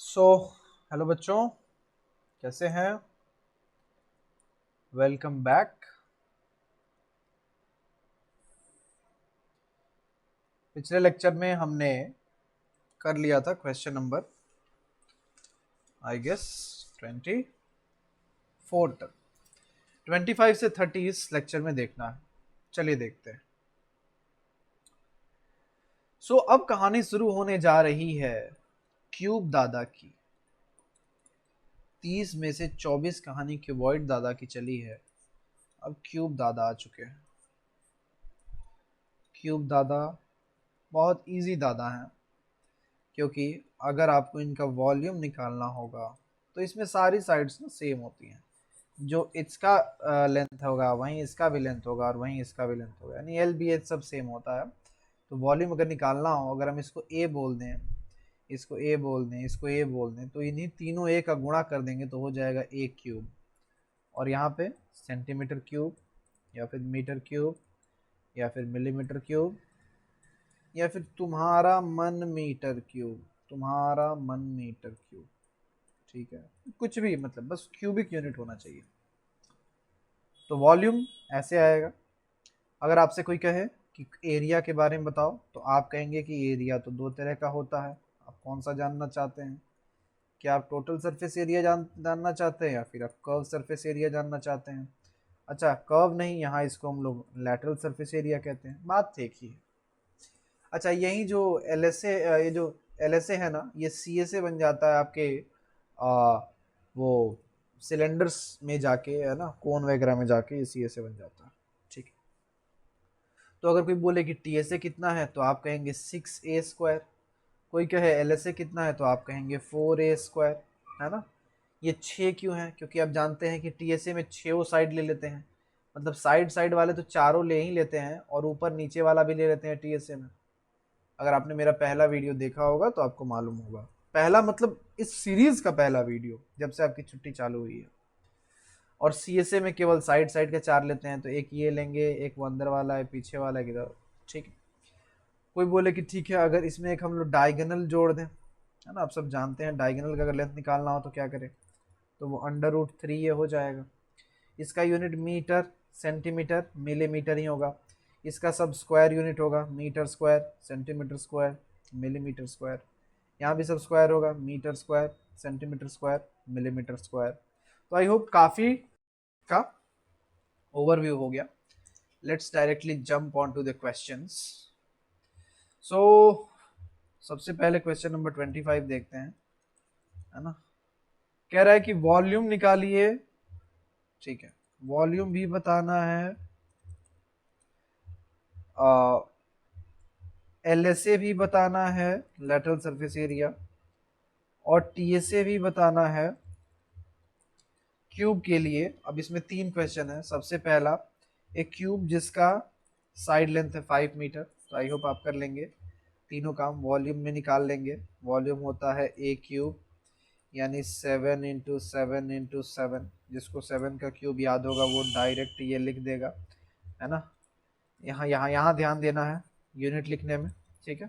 So hello बच्चों, कैसे हैं? Welcome back. पिछले लेक्चर में हमने कर लिया था क्वेश्चन नंबर आई गेस 24 तक। 25 से 30 इस लेक्चर में देखना है। चलिए देखते हैं। अब कहानी शुरू होने जा रही है क्यूब दादा की। 30 में से 24 कहानी क्यूबॉइड दादा की चली है। अब क्यूब दादा आ चुके हैं। क्यूब दादा बहुत इजी दादा हैं, क्योंकि अगर आपको इनका वॉल्यूम निकालना होगा तो इसमें सारी साइड्स ना सेम होती हैं। जो इसका लेंथ होगा वहीं इसका भी लेंथ होगा और वहीं इसका भी लेंथ होगा, यानी एल बी एच सब सेम होता है। तो वॉल्यूम अगर निकालना हो, अगर हम इसको ए बोल दें, इसको ए बोल दें, इसको ए बोल दें, तो इन्हीं तीनों ए का गुणा कर देंगे तो हो जाएगा ए क्यूब। और यहाँ पे सेंटीमीटर क्यूब या फिर मीटर क्यूब या फिर मिलीमीटर क्यूब या फिर तुम्हारा मन मीटर क्यूब, तुम्हारा मन मीटर क्यूब। ठीक है, कुछ भी, मतलब बस क्यूबिक यूनिट होना चाहिए। तो वॉल्यूम ऐसे आएगा। अगर आपसे कोई कहे कि एरिया के बारे में बताओ, तो आप कहेंगे कि एरिया तो दो तरह का होता है। आप कौन सा जानना चाहते हैं? क्या आप टोटल सरफेस एरिया जानना चाहते हैं या फिर आप कर्व सरफेस एरिया जानना चाहते हैं? अच्छा, कर्व नहीं, यहाँ इसको हम लोग लैटरल सरफेस एरिया कहते हैं। बात एक ही है। अच्छा, यही जो एल एस ए, ये जो एल एस ए है ना, ये सी एस ए बन जाता है आपके वो सिलेंडर्स में जाके, है ना, कोन वगैरह में जाके ये सी एस ए बन जाता है। ठीक है। तो अगर कोई बोले कि टी एस ए कितना है, तो आप कहेंगे 6a²। कोई कहे एल एस ए कितना है, तो आप कहेंगे 4a²। है ना। ये 6 क्यों है? क्योंकि आप जानते हैं कि टी एस ए में 6 साइड ले लेते हैं। मतलब साइड साइड वाले तो चारों ले ही लेते हैं और ऊपर नीचे वाला भी ले लेते हैं टी एस ए में। अगर आपने मेरा पहला वीडियो देखा होगा तो आपको मालूम होगा। पहला मतलब इस सीरीज का पहला वीडियो, जब से आपकी छुट्टी चालू हुई है। और सीएसए में केवल साइड साइड के 4 लेते हैं, तो एक ये लेंगे, एक वो अंदर वाला है, पीछे वाला है इधर। ठीक है। कोई बोले कि ठीक है, अगर इसमें एक हम लोग डायगोनल जोड़ दें, है ना, आप सब जानते हैं डायगोनल का अगर लेंथ निकालना हो तो क्या करें, तो वो √3 ये हो जाएगा। इसका यूनिट मीटर, सेंटीमीटर, मिलीमीटर ही होगा। इसका सब स्क्वायर यूनिट होगा, metre square, centimetre square, millimetre square. यहाँ भी सब स्क्वायर होगा, metre square, centimetre square, millimetre square. तो आई होप काफ़ी का ओवरव्यू हो गया। Let's directly jump on to the questions. So सबसे पहले क्वेश्चन नंबर 25 देखते हैं, है ना। कह रहा है कि वॉल्यूम निकालिए। ठीक है, वॉल्यूम भी बताना है, एल एस ए भी बताना है, लेटरल सरफेस एरिया, और टी एस ए भी बताना है क्यूब के लिए। अब इसमें 3 क्वेश्चन है। सबसे पहला, एक क्यूब जिसका साइड लेंथ है 5 मीटर, तो आई होप आप कर लेंगे। तीनों काम वॉल्यूम में निकाल लेंगे। वॉल्यूम होता है ए क्यूब, यानी 7 × 7 × 7। जिसको 7 का क्यूब याद होगा वो डायरेक्ट ये लिख देगा, है ना। यहाँ यहाँ यहाँ ध्यान देना है यूनिट लिखने में। ठीक है,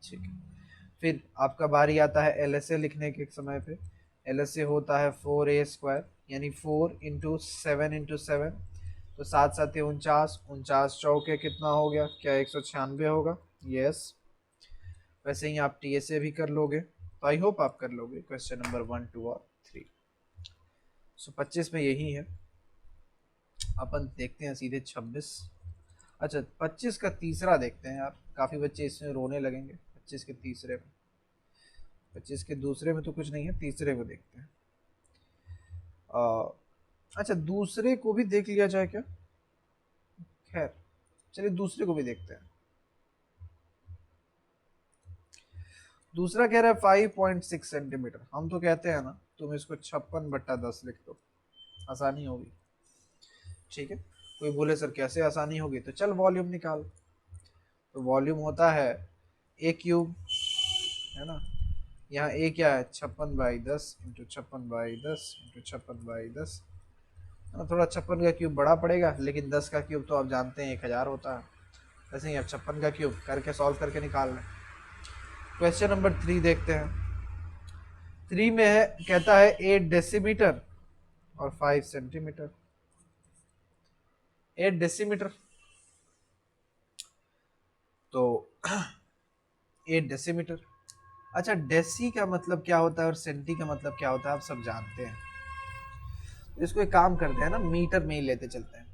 ठीक है। फिर आपका बारी आता है एल एस ए लिखने के समय पे। एल एस ए होता है 4a², यानी 4 × 7 × 7। तो 7×7 = 49, 49 चौके कितना हो गया? क्या 196 होगा? यस। वैसे ही आप टी एस ए भी कर लोगे, तो आई होप आप कर लोगे क्वेश्चन नंबर 1, 2 और 3। 25 में यही है। अपन देखते हैं सीधे 26। अच्छा, 25 का तीसरा देखते हैं यार। काफ़ी बच्चे इसमें रोने लगेंगे 25 के तीसरे में। 25 के दूसरे में तो कुछ नहीं है, तीसरे में देखते हैं। अच्छा, दूसरे को भी देख लिया जाए क्या? खैर, चलिए दूसरे को भी देखते हैं। दूसरा कह रहा है 5.6 सेंटीमीटर। हम तो कहते हैं ना, तुम इसको 56/10 लिख दो, आसानी होगी। ठीक है। कोई बोले सर कैसे आसानी होगी, तो चल वॉल्यूम निकाल। तो वॉल्यूम होता है ए क्यूब, है ना। यहाँ ए क्या है? 56/10 × 56/10 × 56/10। थोड़ा 56 का क्यूब बड़ा पड़ेगा, लेकिन 10 का क्यूब तो आप जानते हैं 1000 होता है। वैसे ही आप 56 का क्यूब करके सॉल्व करके निकाल लें। क्वेश्चन नंबर 3 देखते हैं। 3 में है, कहता है 8 डेसीमीटर और 5 सेंटीमीटर। 8 डेसीमीटर तो 8 डेसीमीटर। अच्छा, डेसी का मतलब क्या होता है और सेंटी का मतलब क्या होता है आप सब जानते हैं। तो इसको एक काम करते हैं ना, मीटर में ही लेते चलते हैं।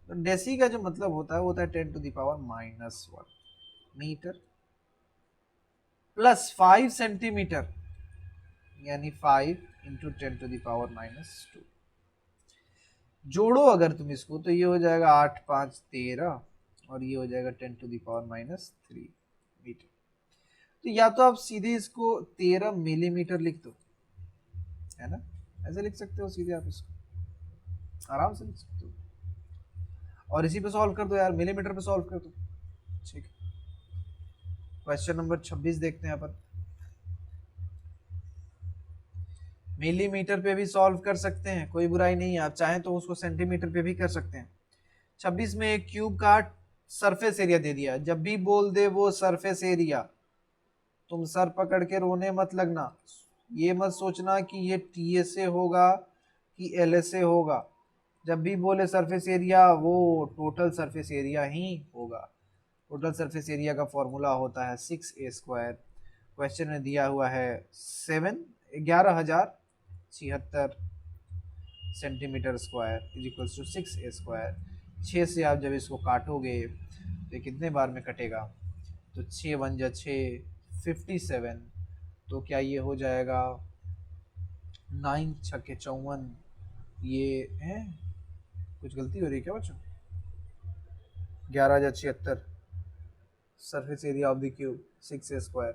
तो डेसी का जो मतलब होता है वो होता है 10 to the power -1 metre plus 5 centimetre, यानी 5 इंटू 10 टू द पावर -2। जोड़ो अगर तुम इसको तो ये हो जाएगा 8 5 13 और ये हो जाएगा 10 टू द पावर -3 मीटर। तो या तो आप सीधे इसको 13 मिलीमीटर लिख दो, है ना, ऐसे लिख सकते हो सीधे, आप इसको आराम से लिख सकते हो और इसी पे सॉल्व कर दो यार, मिलीमीटर पे सॉल्व कर दो। ठीक है, क्वेश्चन नंबर 26 देखते हैं अपन। मिलीमीटर पे भी सॉल्व कर सकते हैं, कोई बुराई नहीं है, आप चाहें तो उसको सेंटीमीटर पे भी कर सकते हैं। 26 में एक क्यूब का सरफेस एरिया दे दिया, जब भी बोल दे वो सरफेस एरिया तुम सर पकड़ के रोने मत लगना, ये मत सोचना कि ये टीएसए होगा कि एलएसए होगा। जब भी बोले सरफेस एरिया वो टोटल सरफेस एरिया ही होगा। टोटल सरफेस एरिया का फॉर्मूला होता है 6a²। क्वेश्चन में दिया हुआ है 11,076 centimetre square is equal to 6a²। 6 से आप जब इसको काटोगे तो ये कितने बार में कटेगा, तो 6 1 जा 6 57। तो क्या ये हो जाएगा 9 छक्के 54, ये है कुछ गलती हो रही है क्या बच्चों, 11,076 surface area of the cube 6a²।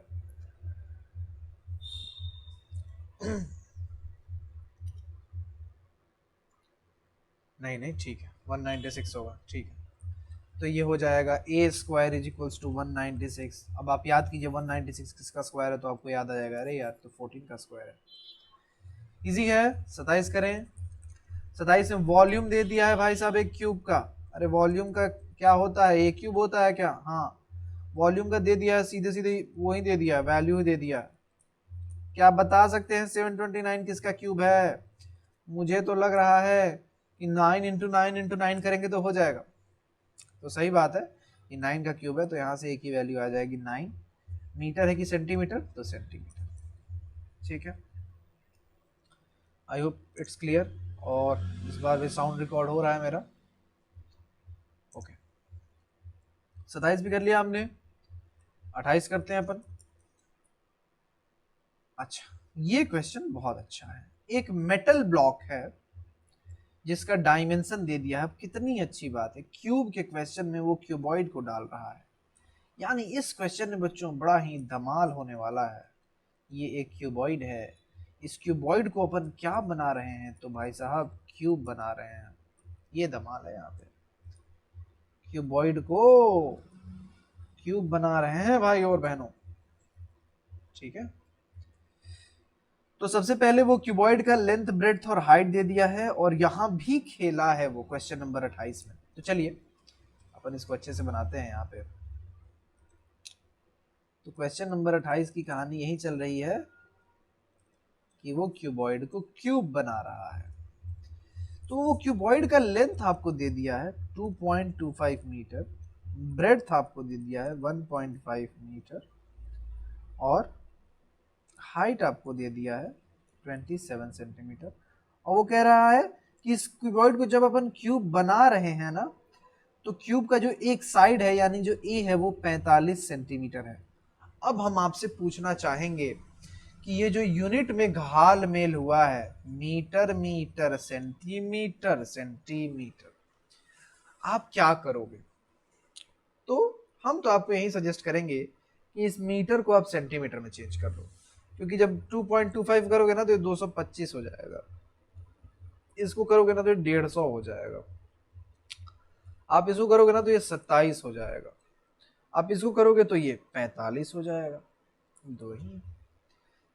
नहीं नहीं ठीक है 196 होगा, ठीक है। तो ये हो जाएगा a² इज इक्वल्स टू 196। अब आप याद कीजिए 196 किसका स्क्वायर है, तो आपको याद आ जाएगा, अरे यार तो 14 का स्क्वायर है। इजी है। 27 करें। 27 में वॉल्यूम दे दिया है भाई साहब एक क्यूब का। अरे वॉल्यूम का क्या होता है, एक क्यूब होता है क्या, हाँ वॉल्यूम का दे दिया है, सीधे सीधे वही दे दिया, वैल्यू ही दे दिया। क्या आप बता सकते हैं 729 किसका क्यूब है? मुझे तो लग रहा है कि 9 इंटू 9 इंटू 9 करेंगे तो हो जाएगा। तो सही बात है कि 9 का क्यूब है, तो यहाँ से एक ही वैल्यू आ जाएगी 9। मीटर है कि सेंटीमीटर, तो सेंटीमीटर। ठीक है, आई होप इट्स क्लियर। और इस बार भी साउंड रिकॉर्ड हो रहा है मेरा। ओके, 27 भी कर लिया हमने, 28 करते हैं अपन। अच्छा, ये क्वेश्चन बहुत अच्छा है। एक मेटल ब्लॉक है जिसका डायमेंशन दे दिया है। कितनी अच्छी बात है, क्यूब के क्वेश्चन में वो क्यूबॉइड को डाल रहा है, यानी इस क्वेश्चन में बच्चों बड़ा ही धमाल होने वाला है। ये एक क्यूबॉइड है, इस क्यूबॉइड को अपन क्या बना रहे हैं, तो भाई साहब क्यूब बना रहे हैं। ये धमाल है, यहाँ पे क्यूबॉइड को क्यूब बना रहे हैं भाई और बहनों। ठीक है, तो सबसे पहले वो क्यूबॉइड का लेंथ ब्रेड्थ और हाइट दे दिया है, और यहां भी खेला है वो क्वेश्चन नंबर 28 में। तो चलिए अपन इसको अच्छे से बनाते हैं यहाँ पे। तो क्वेश्चन नंबर 28 की कहानी यही चल रही है कि वो क्यूबॉइड को क्यूब बना रहा है। तो वो क्यूबॉइड का लेंथ आपको दे दिया है 2.25 मीटर, ब्रेड्थ आपको दे दिया है 1.5 मीटर, और हाइट आपको दे दिया है 27 सेंटीमीटर। और वो कह रहा है कि इस क्यूबॉइड को जब अपन क्यूब बना रहे हैं ना, तो क्यूब का जो एक साइड है यानी जो ए है वो 45 सेंटीमीटर है। अब हम आपसे पूछना चाहेंगे कि ये जो यूनिट में घाल मेल हुआ है, मीटर मीटर सेंटीमीटर सेंटीमीटर, आप क्या करोगे? तो हम तो आपको यही सजेस्ट करेंगे कि इस मीटर को आप सेंटीमीटर में चेंज कर दो, क्योंकि जब 2.25 करोगे ना तो ये 225 हो जाएगा, इसको करोगे ना तो ये 150 हो जाएगा, आप इसको करोगे ना तो ये 27 हो जाएगा, आप इसको करोगे तो ये 45 हो जाएगा। दो ही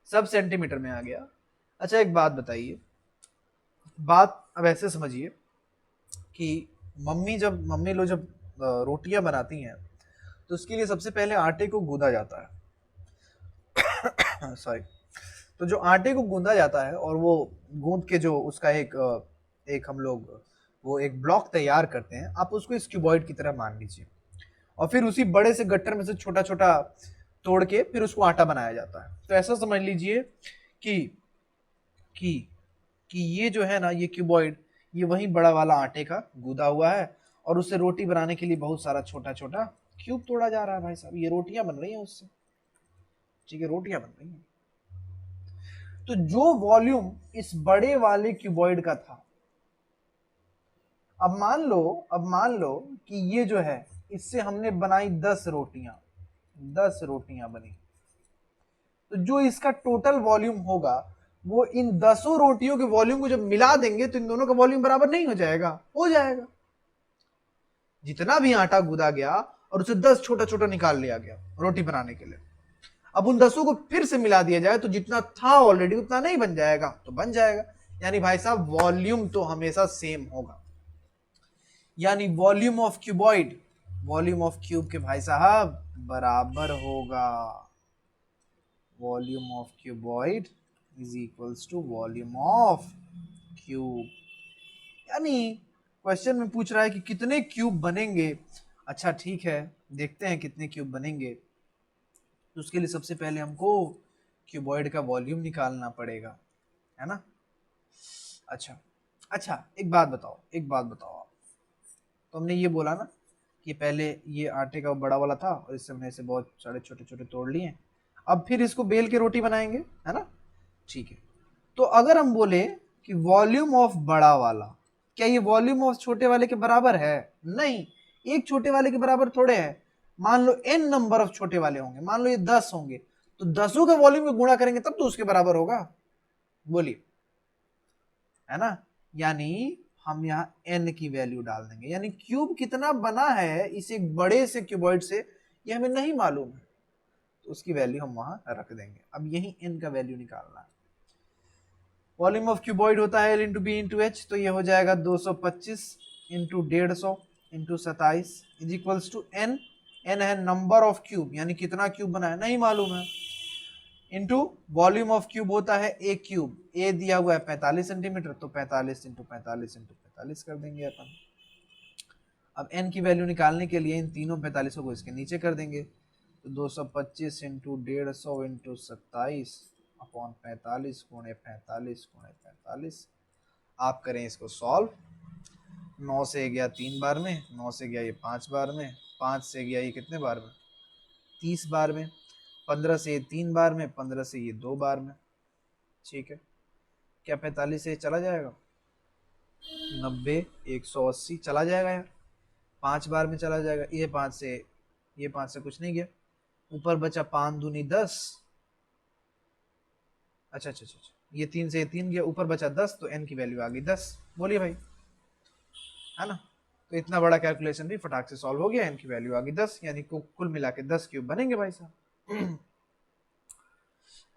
सब सेंटीमीटर में आ गया। अच्छा एक बात बताइए, बात अब ऐसे समझिए कि मम्मी लोग जब रोटियां बनाती हैं तो उसके लिए सबसे पहले आटे को गूंदा जाता है। सॉरी, तो जो आटे को गूंदा जाता है और वो गूंद के जो उसका एक हम लोग वो एक ब्लॉक तैयार करते हैं, आप उसको इस क्यूबॉइड की तरह मान लीजिए। और फिर उसी बड़े से गट्टर में से छोटा छोटा तोड़ के फिर उसको आटा बनाया जाता है। तो ऐसा समझ लीजिए कि कि कि ये जो है ना, ये क्यूबॉइड, ये वही बड़ा वाला आटे का गूदा हुआ है और उससे रोटी बनाने के लिए बहुत सारा छोटा छोटा क्यूब तोड़ा जा रहा है। भाई साहब, ये रोटियां बन रही हैं उससे। ठीक है, रोटियां बन रही हैं। तो जो वॉल्यूम इस बड़े वाले क्यूबॉइड का था, अब मान लो कि ये जो है, इससे हमने बनाई 10 रोटियां बनी। तो जो इसका टोटल वॉल्यूम होगा, वो इन 10 रोटियों के वॉल्यूम को जब मिला देंगे तो इन दोनों का वॉल्यूम बराबर नहीं हो जाएगा? हो जाएगा। जितना भी आटा गूदा गया और उसे 10 छोटा छोटा निकाल लिया गया रोटी बनाने के लिए, अब उन 10 को फिर से मिला दिया जाए तो जितना था ऑलरेडी उतना नहीं बन जाएगा? तो बन जाएगा। यानी भाई साहब, वॉल्यूम तो हमेशा सेम होगा। यानी वॉल्यूम ऑफ क्यूब के भाई साहब बराबर होगा volume of cuboid is equals to volume of cube. यानी क्वेश्चन में पूछ रहा है कि कितने क्यूब बनेंगे। अच्छा ठीक है, देखते हैं कितने क्यूब बनेंगे। तो उसके लिए सबसे पहले हमको क्यूबॉइड का वॉल्यूम निकालना पड़ेगा, है ना। अच्छा अच्छा, एक बात बताओ आप। तो हमने ये बोला ना कि पहले ये आटे का बड़ा वाला था और इससे हमने इसे बहुत सारे छोटे छोटे तोड़ लिए। अब फिर इसको बेल के रोटी बनाएंगे, है ना। ठीक है। तो अगर हम बोले कि वॉल्यूम ऑफ बड़ा वाला, क्या ये वॉल्यूम ऑफ छोटे वाले के बराबर है? नहीं, एक छोटे वाले के बराबर थोड़े है। मान लो n नंबर ऑफ छोटे वाले होंगे, मान लो ये 10 होंगे, तो 10 का वॉल्यूम में गुणा करेंगे तब तो उसके बराबर होगा। बोलिए, है ना। यानी हम यहाँ n की वैल्यू डाल देंगे। यानी क्यूब कितना बना है इस एक बड़े से क्यूबॉइड से, ये हमें नहीं मालूम है, तो उसकी वैल्यू हम वहां रख देंगे। अब यही n का वैल्यू निकालना है। वॉल्यूम ऑफ क्यूबॉइड होता है L into B into H, तो ये हो जाएगा 225 into 150 into 27 is equals to n। n है नंबर ऑफ क्यूब, यानी कितना क्यूब बना है नहीं मालूम है, इंटू वॉल्यूम ऑफ क्यूब होता है ए क्यूब। ए दिया हुआ है 45 सेंटीमीटर, तो 45 इंटू 45 इंटू 45 कर देंगे अपन। अब n की वैल्यू निकालने के लिए इन तीनों 45 को इसके नीचे कर देंगे। तो 225 इंटू 150 इंटू 27 अपॉन 45 गुणे 45 गुणे 45। आप करें इसको सॉल्व। 9 से गया 3 बार में, 9 से गया ये 5 बार में, 5 से गया ये कितने बार में? 30 बार में। 15 से ये 3 बार में, 15 से ये 2 बार में। ठीक है, क्या 45 से चला जाएगा? 90, 180 चला जाएगा यार, 5 बार में चला जाएगा। ये 5 से कुछ नहीं गया, ऊपर बचा 5 दूनी 10। अच्छा अच्छा अच्छा, ये 3 से ये 3 गया, ऊपर बचा 10, तो n की वैल्यू आ गई 10। बोलिए भाई, है ना। तो इतना बड़ा कैलकुलेशन भी फटाक से सॉल्व हो गया, n की वैल्यू आ गई 10, यानी कुल मिला के 10 क्यूब बनेंगे भाई साहब।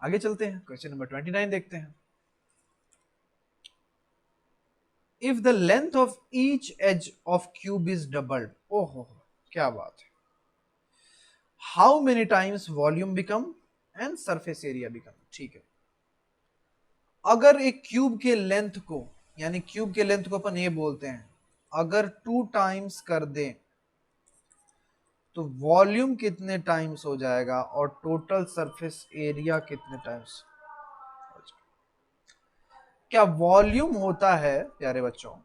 आगे चलते हैं, क्वेश्चन नंबर 29 देखते हैं। If the length of each edge of cube is doubled, ओहो क्या बात है, how many times volume become and surface area become. ठीक है, अगर एक क्यूब के लेंथ को, यानी क्यूब के लेंथ को अपन ये बोलते हैं, अगर 2 टाइम्स कर दें तो वॉल्यूम कितने टाइम्स हो जाएगा और टोटल सरफेस एरिया कितने टाइम्स? क्या वॉल्यूम होता है प्यारे बच्चों,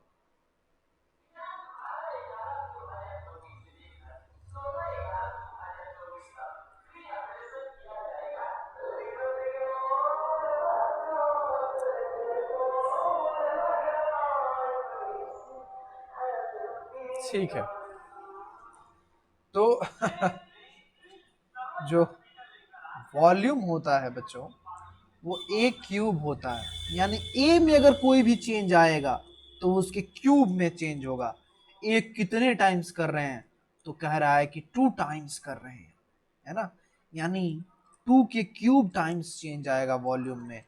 ठीक है, तो जो वॉल्यूम होता है बच्चों, वो एक क्यूब होता है। यानी ए में अगर कोई भी चेंज आएगा तो उसके क्यूब में चेंज होगा। एक कितने टाइम्स कर रहे हैं, तो कह रहा है कि 2 टाइम्स कर रहे हैं, है ना। यानी 2 के क्यूब टाइम्स चेंज आएगा वॉल्यूम में।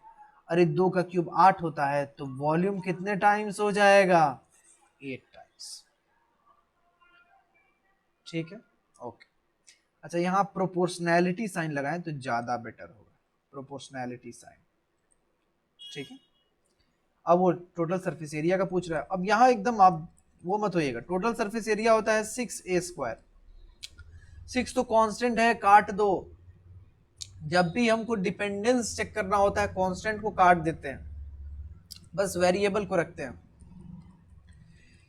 अरे 2 का क्यूब 8 होता है, तो वॉल्यूम कितने टाइम्स हो जाएगा? 8 टाइम्स। ठीक है, ओके। अच्छा, यहाँ प्रोपोर्शनैलिटी साइन लगाएं तो ज्यादा बेटर होगा, प्रोपोर्शनैलिटी साइन। ठीक है। अब वो टोटल सरफेस एरिया का पूछ रहा है। अब यहाँ एकदम आप वो मत होइएगा, टोटल सरफेस एरिया होता है 6a²। 6 तो कांस्टेंट है, काट दो। जब भी हमको डिपेंडेंस चेक करना होता है कांस्टेंट को काट देते हैं, बस वेरिएबल को रखते हैं।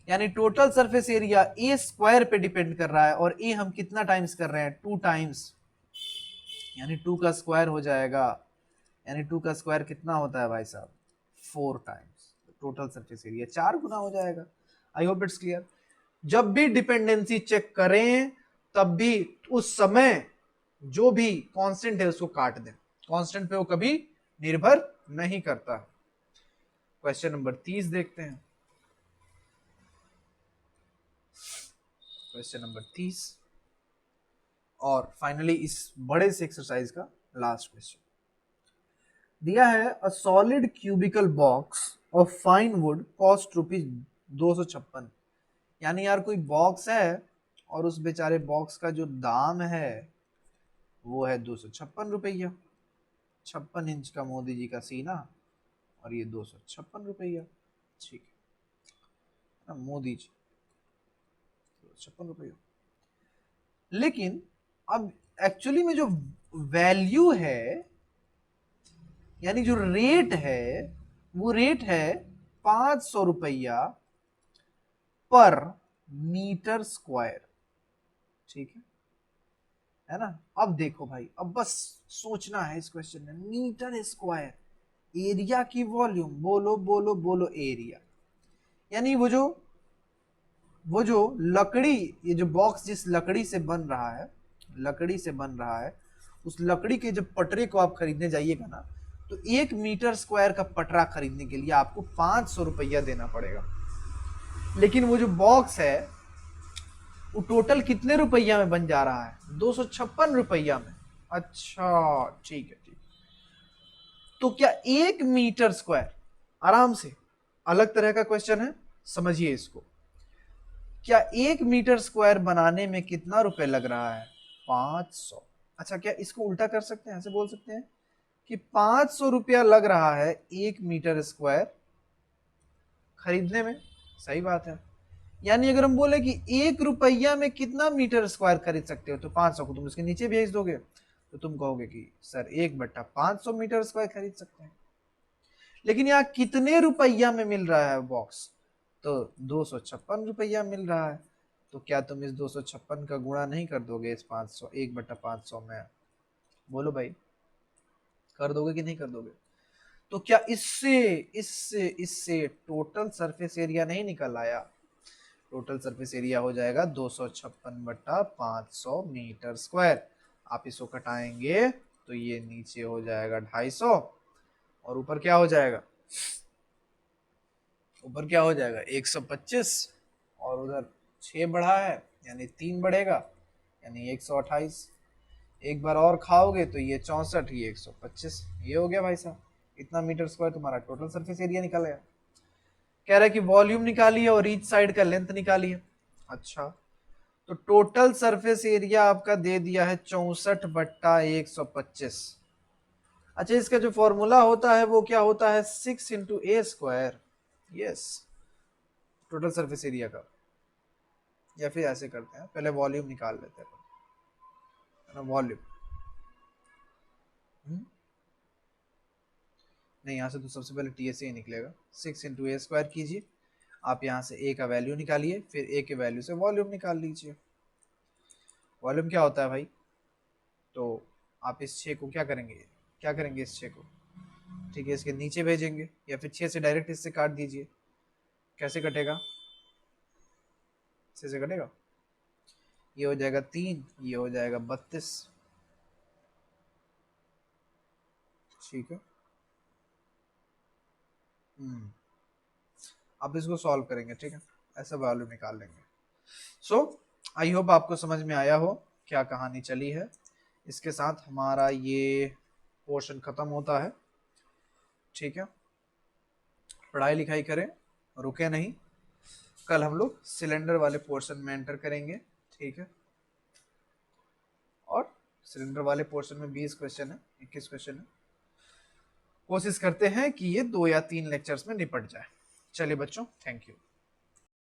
यानी टोटल सरफेस एरिया a² पे डिपेंड कर रहा है, और a हम कितना टाइम्स कर रहे हैं, 2 टाइम्स, यानी 2 का स्क्वायर हो जाएगा। यानी 2 का स्क्वायर कितना होता है भाई साहब, 4 टाइम्स। टोटल सरफेस एरिया 4 गुना हो जाएगा। I hope it's clear. जब भी डिपेंडेंसी चेक करें तब भी उस समय जो भी कांस्टेंट है उसको काट दें, कांस्टेंट पे वो कभी निर्भर नहीं करता। क्वेश्चन नंबर 30 देखते हैं। क्वेश्चन नंबर 30 और फाइनली इस बड़े से एक्सरसाइज का लास्ट क्वेश्चन दिया है। A solid cubical box of fine would cost ₹256। यानी यार कोई बॉक्स है और उस बेचारे बॉक्स का जो दाम है वो है ₹256। 56 इंच का मोदी जी का सीना और ये ₹256। ठीक है, मोदी जी ₹56। लेकिन अब एक्चुअली में जो वैल्यू है, यानी जो रेट है, वो रेट है ₹500 पर मीटर स्क्वायर। ठीक है ना। अब देखो भाई, अब बस सोचना है इस क्वेश्चन में, मीटर स्क्वायर, एरिया की वॉल्यूम, बोलो बोलो बोलो एरिया। यानी वो जो लकड़ी, ये जो बॉक्स जिस लकड़ी से बन रहा है, लकड़ी से बन रहा है, उस लकड़ी के जब पटरे को आप खरीदने जाइएगा ना, तो 1 मीटर स्क्वायर का पटरा खरीदने के लिए आपको ₹500 देना पड़ेगा। लेकिन वो जो बॉक्स है वो टोटल कितने रुपया में बन जा रहा है, ₹256 में। अच्छा ठीक है, ठीक। तो क्या 1 मीटर स्क्वायर, आराम से अलग तरह का क्वेश्चन है, समझिए इसको। क्या 1 मीटर स्क्वायर बनाने में कितना रुपए लग रहा है, 500। अच्छा, क्या इसको उल्टा कर सकते हैं, ऐसे बोल सकते हैं कि ₹500 लग रहा है 1 मीटर स्क्वायर खरीदने में। सही बात है। यानी अगर हम बोले कि ₹1 में कितना मीटर स्क्वायर खरीद सकते हो, तो 500 को तुम इसके नीचे भेज दोगे, तो तुम कहोगे कि सर 1/500 मीटर स्क्वायर खरीद सकते हैं। लेकिन यहाँ कितने रुपया में मिल रहा है बॉक्स, तो ₹256 मिल रहा है। तो क्या तुम इस 256 का गुणा नहीं कर दोगे इस 500, 1/500 में? बोलो भाई, कर दोगे कि नहीं कर दोगे? तो क्या इससे इससे इससे टोटल सरफेस एरिया नहीं निकल आया? टोटल सरफेस एरिया हो जाएगा 256/500 मीटर स्क्वायर। आप इसको घटाएंगे तो ये नीचे हो जाएगा 250, और ऊपर क्या हो जाएगा, ऊपर क्या हो जाएगा 125, और उधर 6 बढ़ा है यानी 3 बढ़ेगा, यानी 128। एक बार और खाओगे तो ये 64, ये 125, ये हो गया भाई साहब। इतना मीटर स्क्वायर तुम्हारा टोटल सरफेस एरिया निकलेगा। कह रहा है कि वॉल्यूम निकालिए और ईच साइड का लेंथ निकालिए। अच्छा, तो टोटल सरफेस एरिया आपका दे दिया है 64/125। अच्छा, इसका जो फॉर्मूला होता है वो क्या होता है, 6 × a²। Yes, total surface area का। या फिर ऐसे करते हैं, पहले वॉल्यूम निकाल लेते हैं ना, वॉल्यूम। नहीं, यहाँ से तो सबसे पहले TSA ही निकलेगा। 6 × a² कीजिए, आप यहाँ से a का वैल्यू निकालिए, फिर a के वैल्यू से वॉल्यूम निकाल लीजिए। वॉल्यूम क्या होता है भाई, तो आप इस 6 को क्या करेंगे, क्या करेंगे इस 6 को, ठीक है, इसके नीचे भेजेंगे, या फिर 6 से डायरेक्ट इससे काट दीजिए। कैसे कटेगा, 6 से कटेगा, ये हो जाएगा 3, ये हो जाएगा 32। ठीक है। अब इसको सॉल्व करेंगे, ठीक है, ऐसा वॉल्यूम निकाल लेंगे। सो आई होप आपको समझ में आया हो क्या कहानी चली है। इसके साथ हमारा ये पोर्शन खत्म होता है। ठीक है, पढ़ाई लिखाई करें, रुके नहीं। कल हम लोग सिलेंडर वाले पोर्शन में एंटर करेंगे। ठीक है, और सिलेंडर वाले पोर्शन में 20 क्वेश्चन है, 21 क्वेश्चन है, कोशिश करते हैं कि ये 2 या 3 लेक्चर्स में निपट जाए। चलिए बच्चों, थैंक यू।